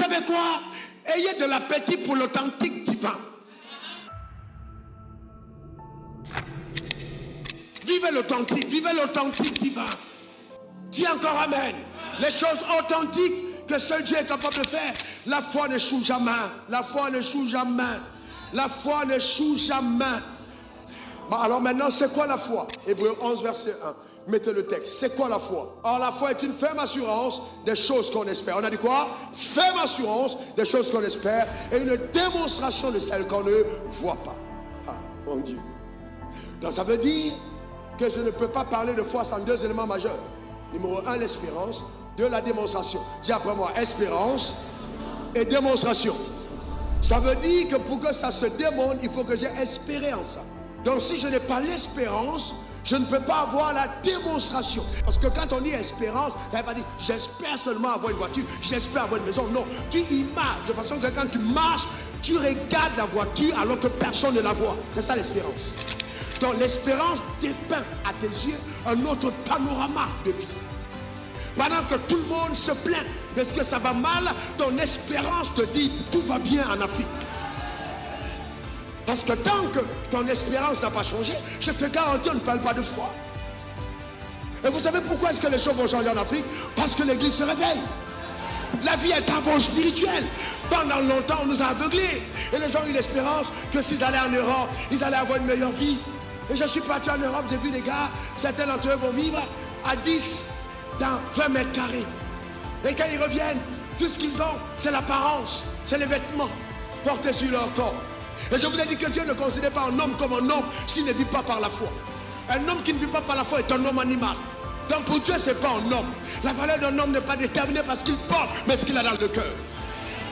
savez quoi? Ayez de l'appétit pour l'authentique divin. Vivez l'authentique divin. Dis encore amen. Les choses authentiques que seul Dieu est capable de faire. La foi n'échoue jamais. La foi n'échoue jamais. La foi n'échoue jamais. Bon, alors maintenant, c'est quoi la foi? Hébreux 11, verset 1. Mettez le texte. C'est quoi la foi? Or, la foi est une ferme assurance des choses qu'on espère. On a dit quoi? Ferme assurance des choses qu'on espère et une démonstration de celles qu'on ne voit pas. Ah, mon Dieu. Donc, ça veut dire que je ne peux pas parler de foi sans deux éléments majeurs. Numéro 1, l'espérance. 2, la démonstration. Dis après moi, espérance et démonstration. Ça veut dire que pour que ça se démontre, il faut que j'ai espéré en ça. Donc, si je n'ai pas l'espérance, je ne peux pas avoir la démonstration. Parce que quand on dit espérance, ça ne veut pas dire j'espère seulement avoir une voiture, j'espère avoir une maison. Non, tu images de façon que quand tu marches, tu regardes la voiture alors que personne ne la voit. C'est ça l'espérance. Donc l'espérance dépeint à tes yeux un autre panorama de vie. Pendant que tout le monde se plaint de ce que ça va mal, ton espérance te dit tout va bien en Afrique. Parce que tant que ton espérance n'a pas changé, je te garantis, on ne parle pas de foi. Et vous savez pourquoi est-ce que les choses vont changer en Afrique? Parce que l'église se réveille. La vie est un bon spirituel. Pendant longtemps, on nous a aveuglés. Et les gens ont eu l'espérance que s'ils allaient en Europe, ils allaient avoir une meilleure vie. Et je suis parti en Europe, j'ai vu des gars, certains d'entre eux vont vivre à 10 dans 20 mètres carrés. Et quand ils reviennent, tout ce qu'ils ont, c'est l'apparence, c'est les vêtements portés sur leur corps. Et je vous ai dit que Dieu ne considère pas un homme comme un homme s'il ne vit pas par la foi. Un homme qui ne vit pas par la foi est un homme animal. Donc pour Dieu, ce n'est pas un homme. La valeur d'un homme n'est pas déterminée par ce qu'il porte, mais ce qu'il a dans le cœur.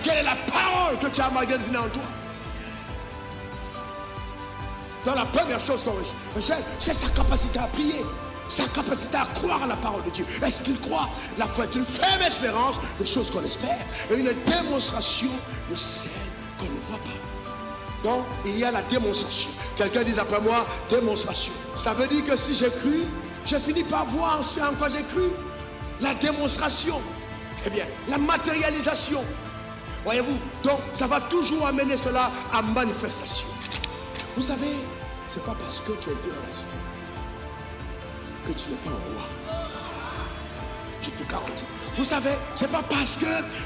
Quelle est la parole que tu as emmagasinée en toi? Dans la première chose qu'on recherche, c'est sa capacité à prier, sa capacité à croire à la parole de Dieu. Est-ce qu'il croit? La foi est une ferme espérance des choses qu'on espère et une démonstration de celles qu'on ne voit pas. Donc, il y a la démonstration. Quelqu'un dit après moi, démonstration. Ça veut dire que si j'ai cru, je finis par voir ce en quoi j'ai cru. La démonstration. Eh bien, la matérialisation. Voyez-vous, donc ça va toujours amener cela à manifestation. Vous savez, c'est pas parce que tu as été dans la cité que tu n'es pas un roi. Je te garantis. Vous savez, c'est pas parce que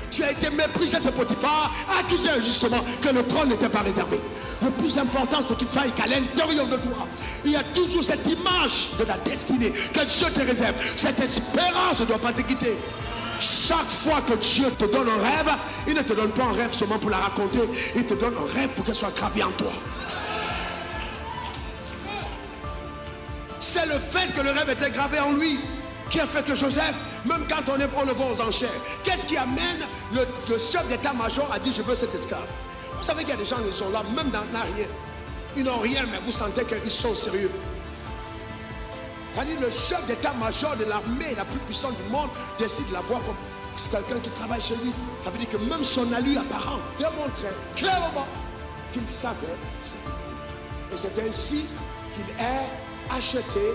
tu as été méprisé ce Potiphar, accusé injustement, que le trône n'était pas réservé. Le plus important, c'est qu'il faille qu'à l'intérieur de toi, il y a toujours cette image de la destinée que Dieu te réserve. Cette espérance ne doit pas te quitter. Chaque fois que Dieu te donne un rêve, il ne te donne pas un rêve seulement pour la raconter, il te donne un rêve pour qu'elle soit gravée en toi. C'est le fait que le rêve était gravé en lui qui a fait que Joseph, même quand on le voit aux enchères, qu'est-ce qui amène le chef d'état-major à dire je veux cet esclave? Vous savez qu'il y a des gens qui sont là, même dans rien. Ils n'ont rien, mais vous sentez qu'ils sont sérieux. C'est-à-dire le chef d'état-major de l'armée la plus puissante du monde décide de la voir comme quelqu'un qui travaille chez lui. Ça veut dire que même son allure apparent démontrait clairement qu'il savait ce qu'il voulait. Et c'est ainsi qu'il est acheté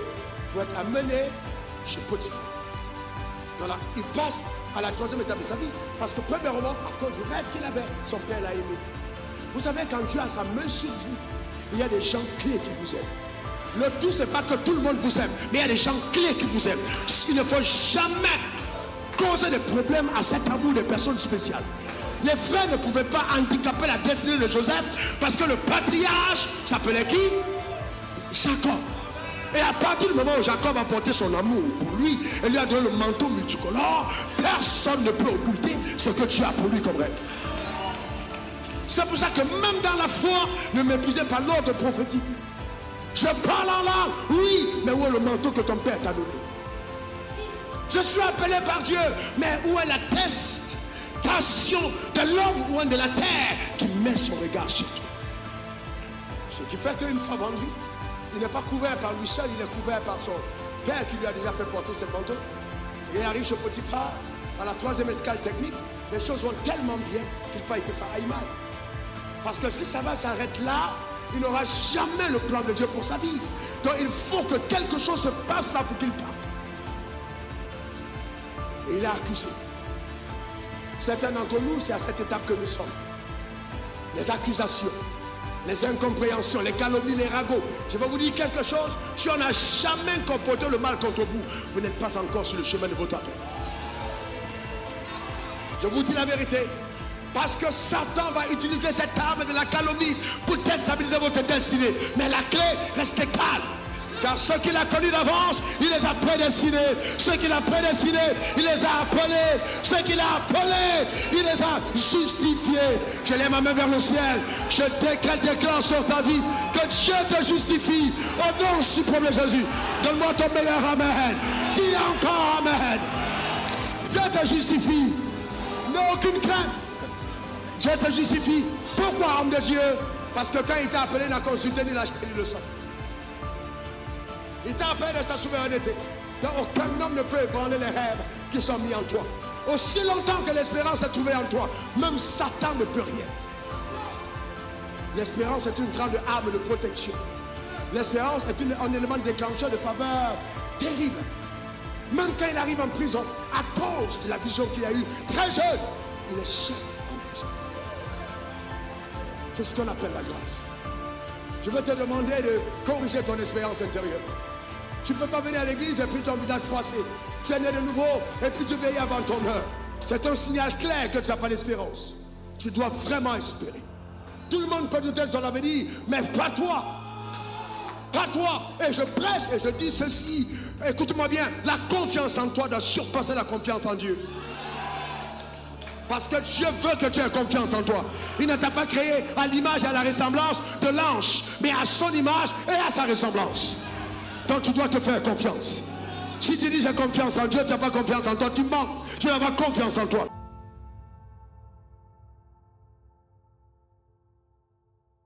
pour être amené chez Potiphar. Voilà, il passe à la troisième étape de sa vie. Parce que premièrement, à cause du rêve qu'il avait, son père l'a aimé. Vous savez, quand Dieu a sa main sur vous, il y a des gens clés qui vous aiment. Le tout, c'est pas que tout le monde vous aime, mais il y a des gens clés qui vous aiment. Il ne faut jamais causer des problèmes à cet amour des personnes spéciales. Les frères ne pouvaient pas handicaper la destinée de Joseph parce que le patriarche s'appelait qui? Jacob. Et à partir du moment où Jacob a porté son amour pour lui et lui a donné le manteau multicolore, personne ne peut occulter ce que tu as pour lui comme rêve. C'est pour ça que même dans la foi, ne méprisez pas l'ordre prophétique. Je parle en langue, oui, mais où est le manteau que ton père t'a donné? Je suis appelé par Dieu, mais où est l'attestation de l'homme ou de la terre qui met son regard chez toi? Ce qui fait qu'une fois vendu, il n'est pas couvert par lui seul, il est couvert par son père qui lui a déjà fait porter ce manteau. Il arrive chez Potiphar, à la troisième escale technique, les choses vont tellement bien qu'il faille que ça aille mal. Parce que si ça va s'arrêter là, il n'aura jamais le plan de Dieu pour sa vie. Donc il faut que quelque chose se passe là pour qu'il parte. Et il est accusé. Certains d'entre nous, c'est à cette étape que nous sommes. Les accusations, les incompréhensions, les calomnies, les ragots. Je vais vous dire quelque chose. Si on n'a jamais comporté le mal contre vous, vous n'êtes pas encore sur le chemin de votre appel. Je vous dis la vérité. Parce que Satan va utiliser cette arme de la calomnie pour déstabiliser votre destinée. Mais la clé, restez calme. Car ceux qu'il a connus d'avance, il les a prédestinés. Ceux qu'il a prédestinés, il les a appelés. Ceux qu'il a appelés, il les a justifiés. Je lève ma main vers le ciel. Je déclare sur ta vie que Dieu te justifie. Au nom suprême de Jésus. Donne-moi ton meilleur amen. Dis encore amen. Dieu te justifie. N'aie aucune crainte. Dieu te justifie. Pourquoi, homme de Dieu? Parce que quand il t'a appelé, il n'a consulté ni l'acheté ni le sang. Il t'a appelé de sa souveraineté. Donc aucun homme ne peut ébranler les rêves qui sont mis en toi. Aussi longtemps que l'espérance est trouvée en toi, même Satan ne peut rien. L'espérance est une grande arme de protection. L'espérance est un élément déclencheur de faveur terrible. Même quand il arrive en prison, à cause de la vision qu'il a eue, très jeune, il est chef en prison. C'est ce qu'on appelle la grâce. Je veux te demander de corriger ton espérance intérieure. Tu ne peux pas venir à l'église et puis ton visage froissé. Tu es né de nouveau et puis tu veilles avant ton heure. C'est un signal clair que tu n'as pas d'espérance. Tu dois vraiment espérer. Tout le monde peut douter de ton avenir, mais pas toi. Pas toi. Et je prêche et je dis ceci. Écoute-moi bien. La confiance en toi doit surpasser la confiance en Dieu. Parce que Dieu veut que tu aies confiance en toi. Il ne t'a pas créé à l'image et à la ressemblance de l'ange, mais à son image et à sa ressemblance. Donc tu dois te faire confiance. Si tu dis j'ai confiance en Dieu, tu n'as pas confiance en toi, tu mens. Tu n'as pas confiance en toi.